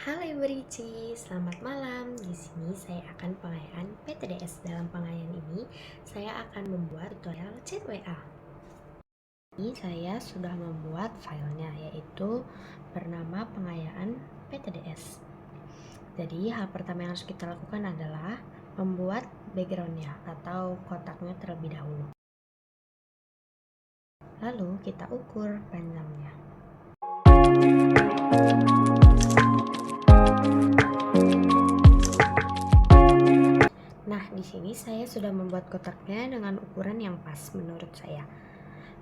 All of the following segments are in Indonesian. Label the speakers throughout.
Speaker 1: Halo Ibu Rici, selamat malam. Di sini saya akan pengayaan PTDS. Dalam pengayaan ini, saya akan membuat tutorial chat WA. Ini saya sudah membuat filenya, yaitu bernama pengayaan PTDS. Jadi, hal pertama yang harus kita lakukan adalah membuat backgroundnya atau kotaknya terlebih dahulu. Lalu, kita ukur panjangnya. Nah, di sini saya sudah membuat kotaknya dengan ukuran yang pas menurut saya.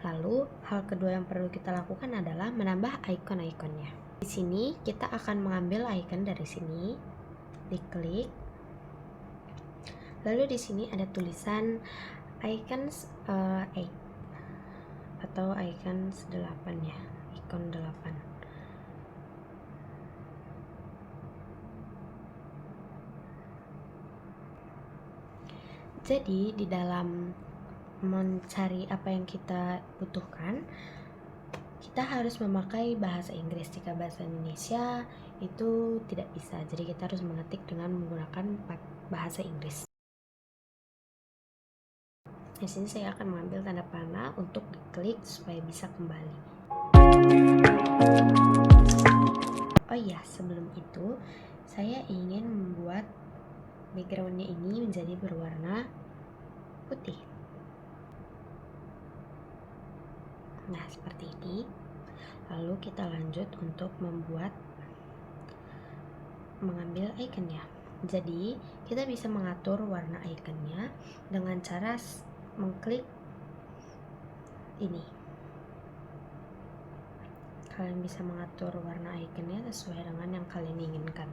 Speaker 1: Lalu, hal kedua yang perlu kita lakukan adalah menambah icon-iconnya. Di sini kita akan mengambil icon dari sini, diklik. Lalu di sini ada tulisan icons 8 atau icons 8 ya, icon 8. Jadi di dalam mencari apa yang kita butuhkan, kita harus memakai bahasa Inggris. Jika bahasa Indonesia itu tidak bisa, jadi kita harus mengetik dengan menggunakan bahasa Inggris. Di sini saya akan mengambil tanda panah untuk diklik supaya bisa kembali. Oh iya, sebelum itu saya ingin membuat backgroundnya ini menjadi berwarna putih. Nah, seperti ini. Lalu kita lanjut untuk mengambil iconnya. Jadi kita bisa mengatur warna iconnya dengan cara mengklik ini. Kalian bisa mengatur warna iconnya sesuai dengan yang kalian inginkan.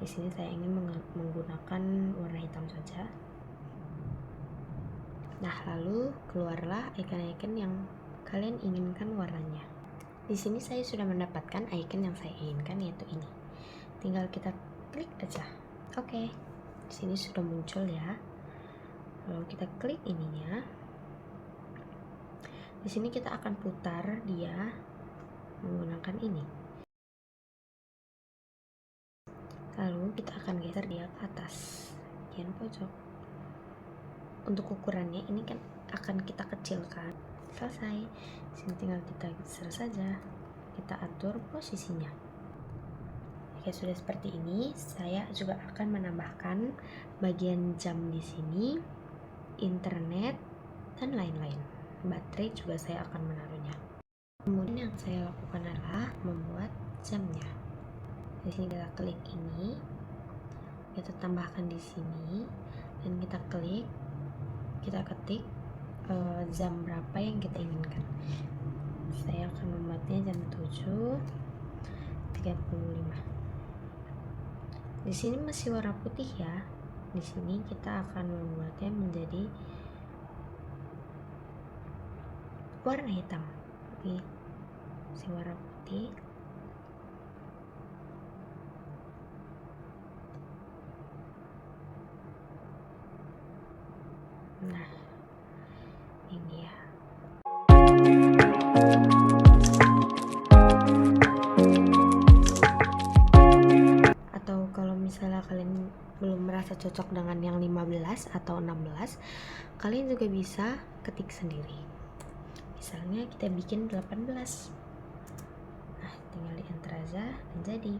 Speaker 1: Di sini saya ingin menggunakan warna hitam saja. Nah, lalu keluarlah icon-icon yang kalian inginkan warnanya. Di sini saya sudah mendapatkan icon yang saya inginkan, yaitu ini. Tinggal kita klik aja. Oke, di sini sudah muncul ya. Lalu kita klik ininya. Di sini kita akan putar dia menggunakan ini. Lalu kita akan geser dia ke atas bagian pojok. Untuk ukurannya ini kan akan kita kecilkan. Selesai. Di sini tinggal kita geser saja. Kita atur posisinya. Jika sudah seperti ini, saya juga akan menambahkan bagian jam di sini, internet, dan lain-lain. Baterai juga saya akan menaruhnya. Kemudian yang saya lakukan adalah membuat jamnya. Di sini kita klik ini, kita tambahkan di sini, dan kita klik, kita ketik jam berapa yang kita inginkan. Saya akan membuatnya jam 7.35. Di sini masih warna putih ya. Di sini kita akan membuatnya menjadi warna hitam. Oke, masih warna putih. Nah, ini ya. Atau kalau misalnya kalian belum merasa cocok dengan yang 15 atau 16, kalian juga bisa ketik sendiri. Misalnya kita bikin 18. Nah, tinggal di enter aja dan jadi.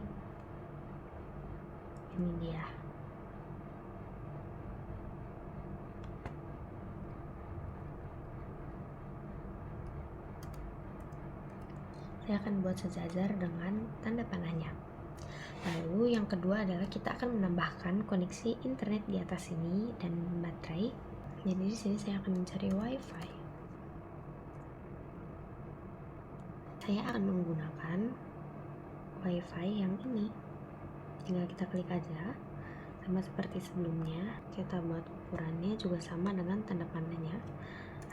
Speaker 1: Ini dia. Saya akan buat sejajar dengan tanda panahnya. Lalu yang kedua adalah kita akan menambahkan koneksi internet di atas sini dan baterai. Jadi di sini saya akan mencari WiFi. Saya akan menggunakan WiFi yang ini. Tinggal kita klik aja. Sama seperti sebelumnya, kita buat ukurannya juga sama dengan tanda panahnya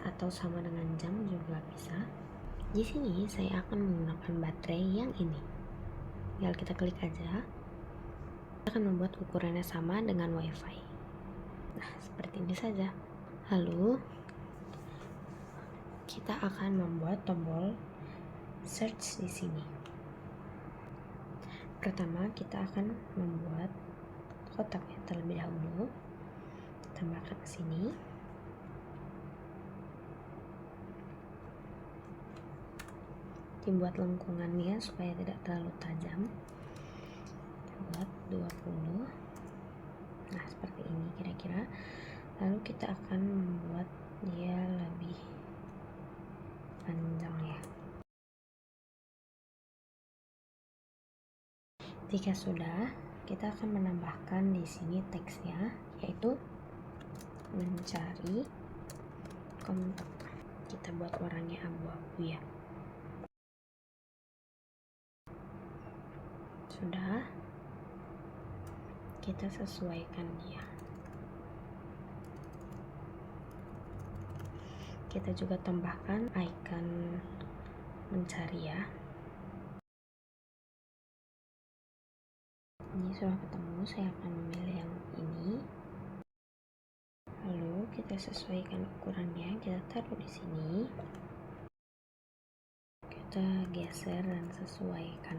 Speaker 1: atau sama dengan jam juga bisa. Di sini saya akan menggunakan baterai yang ini. Tinggal kita klik aja. Kita akan membuat ukurannya sama dengan WiFi. Nah, seperti ini saja. Lalu kita akan membuat tombol search di sini. Pertama, kita akan membuat kotaknya terlebih dahulu. Tambahkan ke sini. Dibuat lengkungannya supaya tidak terlalu tajam. Buat 20. Nah, seperti ini kira-kira. Lalu kita akan membuat dia lebih panjang ya. Jika sudah, kita akan menambahkan di sini teksnya, yaitu mencari kontak. Kita buat warnanya abu-abu ya. Sudah, kita sesuaikan dia. Kita juga tambahkan icon mencari ya. Ini sudah ketemu, saya akan memilih yang ini. Lalu kita sesuaikan ukurannya, kita taruh di sini. Kita geser dan sesuaikan.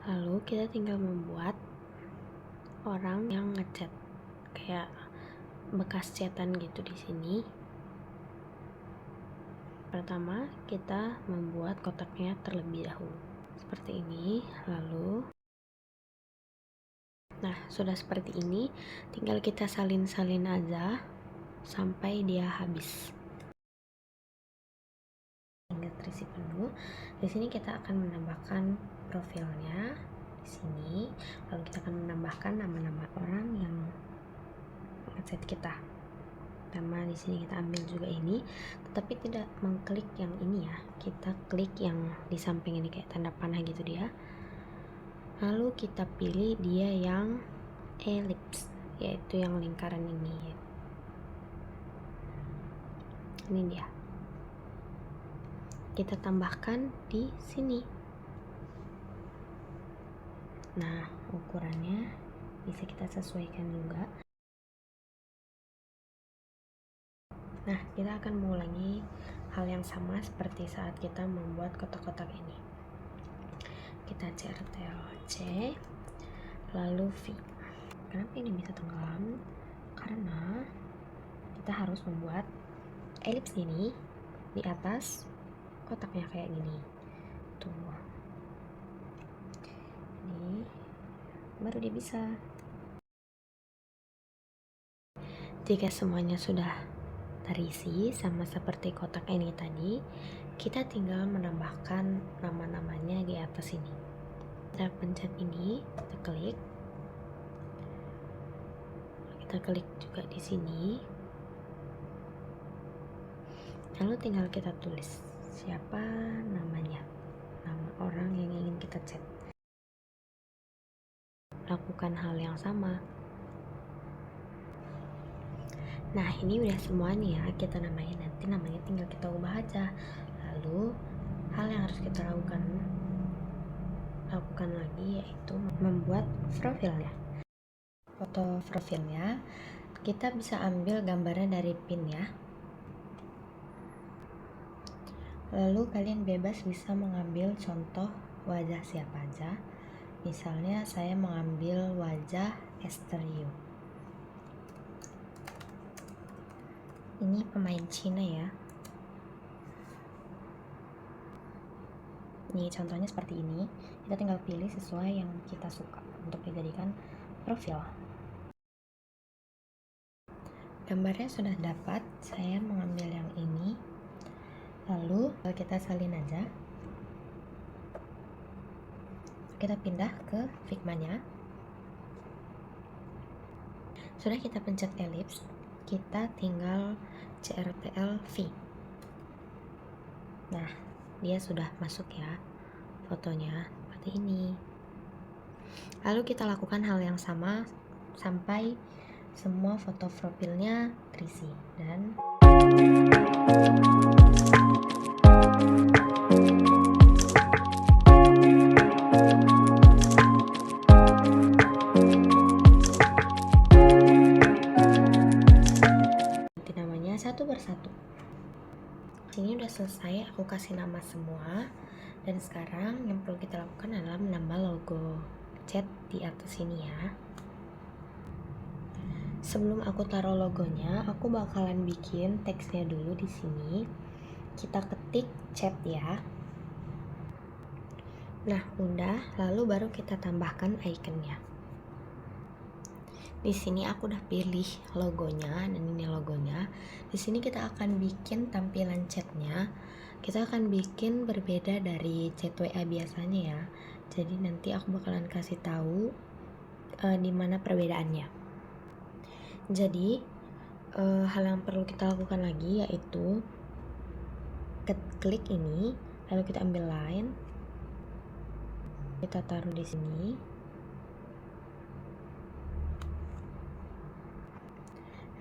Speaker 1: Lalu kita tinggal membuat orang yang ngecat, kayak bekas catan gitu di sini. Pertama, kita membuat kotaknya terlebih dahulu seperti ini. Lalu nah, sudah seperti ini, tinggal kita salin-salin aja sampai dia habis. Hingga terisi penuh. Di sini kita akan menambahkan profilnya di sini. Lalu kita akan menambahkan nama-nama orang yang ngecat kita. Pertama di sini kita ambil juga ini, tetapi tidak mengklik yang ini ya. Kita klik yang di samping ini kayak tanda panah gitu dia. Lalu kita pilih dia yang ellipse, yaitu yang lingkaran ini. Ini dia. Kita tambahkan di sini. Nah, ukurannya bisa kita sesuaikan juga. Nah, kita akan mengulangi hal yang sama seperti saat kita membuat kotak-kotak ini. Kita CTRL-C, lalu V. Kenapa ini bisa tenggelam? Karena kita harus membuat elips ini di atas kotaknya kayak gini. Tuh. Ini baru dia bisa. Jika semuanya sudah terisi sama seperti kotak ini tadi, kita tinggal menambahkan nama-namanya di atas ini. Kita pencet ini, kita klik juga di sini. Lalu tinggal kita tulis siapa namanya, nama orang yang ingin kita chat. Lakukan hal yang sama. Nah, ini udah semua nih ya, kita namain. Nanti namanya tinggal kita ubah aja. Lalu hal yang harus kita lakukan lagi yaitu membuat profilnya. Foto profilnya kita bisa ambil gambarnya dari pin ya. Lalu kalian bebas bisa mengambil contoh wajah siapa aja. Misalnya saya mengambil wajah Esther Yu. Ini pemain Cina ya. Ini contohnya seperti ini. Kita tinggal pilih sesuai yang kita suka untuk dijadikan profil. Gambarnya sudah dapat, saya mengambil yang ini. Lalu kita salin aja. Kita pindah ke Figma-nya. Sudah kita pencet ellipse, kita tinggal CTRL V. Nah, dia sudah masuk ya fotonya seperti ini. Lalu kita lakukan hal yang sama sampai semua foto profilnya terisi. Dan ganti namanya satu persatu. Ini udah selesai, aku kasih nama semua. Dan sekarang yang perlu kita lakukan adalah menambah logo chat di atas sini ya. Sebelum aku taruh logonya, aku bakalan bikin teksnya dulu di sini. Kita ketik chat ya. Nah, udah, lalu baru kita tambahkan ikonnya. Di sini aku udah pilih logonya dan ini logonya. Di sini kita akan bikin tampilan chatnya. Kita akan bikin berbeda dari chat WA biasanya ya. Jadi nanti aku bakalan kasih tahu di mana perbedaannya. Jadi hal yang perlu kita lakukan lagi yaitu klik ini, lalu kita ambil line, kita taruh di sini.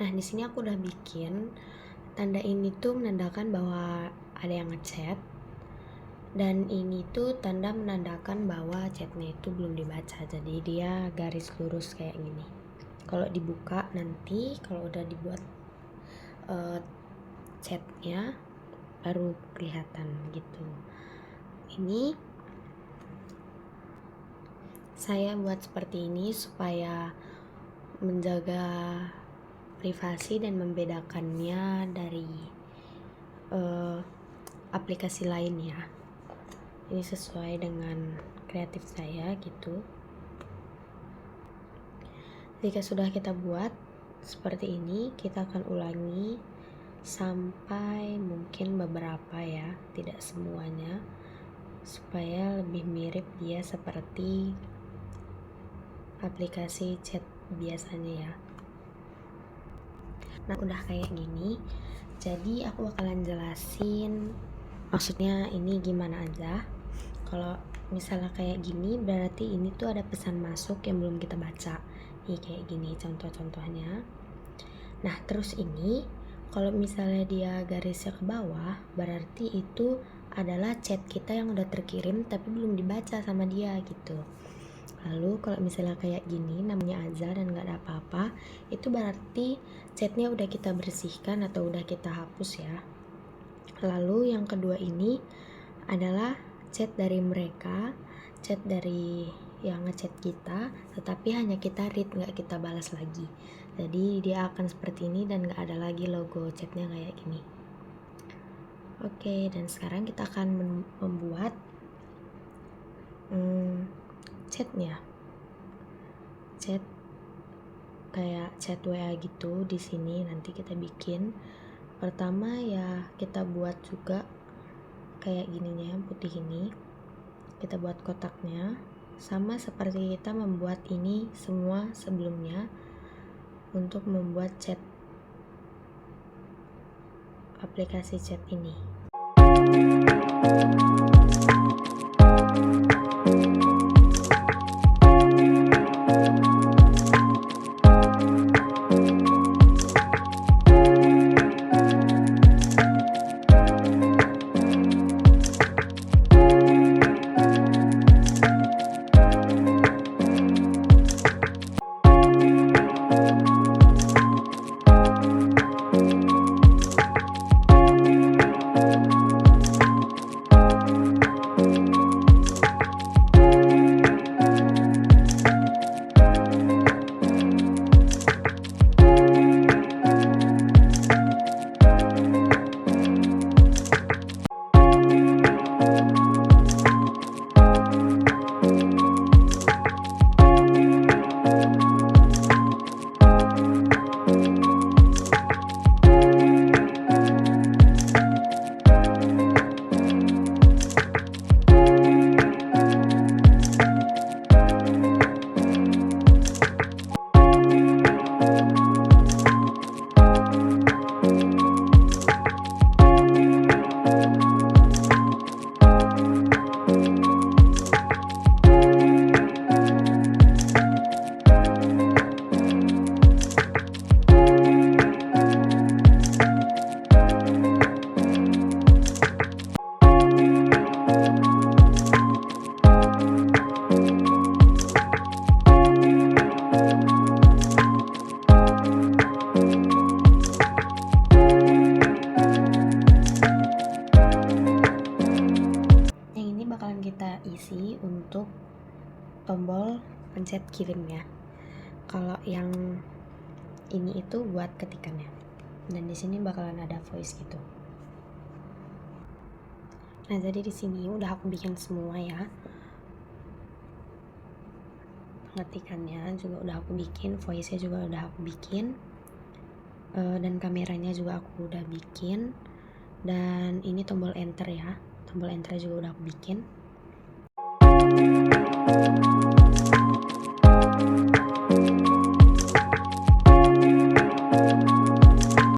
Speaker 1: Nah, di sini aku udah bikin tanda ini tuh menandakan bahwa ada yang ngechat, dan ini tuh tanda menandakan bahwa chatnya itu belum dibaca. Jadi dia garis lurus kayak gini. Kalau dibuka nanti, kalau udah dibuat chatnya baru kelihatan gitu. Ini saya buat seperti ini supaya menjaga privasi dan membedakannya dari aplikasi lain ya. Ini sesuai dengan kreatif saya gitu. Jika sudah kita buat seperti ini, kita akan ulangi sampai mungkin beberapa ya, tidak semuanya, supaya lebih mirip dia seperti aplikasi chat biasanya ya. Nah, udah kayak gini. Jadi aku bakalan jelasin maksudnya ini gimana aja. Kalau misalnya kayak gini berarti ini tuh ada pesan masuk yang belum kita baca. Nih kayak gini contoh-contohnya. Nah, terus ini kalau misalnya dia garisnya ke bawah berarti itu adalah chat kita yang udah terkirim tapi belum dibaca sama dia gitu. Lalu kalau misalnya kayak gini namanya azar dan gak ada apa-apa, itu berarti chatnya udah kita bersihkan atau udah kita hapus ya. Lalu yang kedua ini adalah chat dari mereka, chat dari yang ngechat kita, tetapi hanya kita read, gak kita balas lagi. Jadi dia akan seperti ini dan gak ada lagi logo chatnya kayak gini. Oke, dan sekarang kita akan membuat chatnya, chat kayak chat WA gitu. Di sini nanti kita bikin pertama ya, kita buat juga kayak gininya yang putih ini, kita buat kotaknya sama seperti kita membuat ini semua sebelumnya untuk membuat chat aplikasi chat ini. pencet kirim ya. Kalau yang ini itu buat ketikannya, dan di sini bakalan ada voice gitu. Nah, jadi di sini udah aku bikin semua ya. Pengetikannya juga udah aku bikin, voice-nya juga udah aku bikin, dan kameranya juga aku udah bikin. Dan ini tombol enter ya, tombol enter juga udah aku bikin.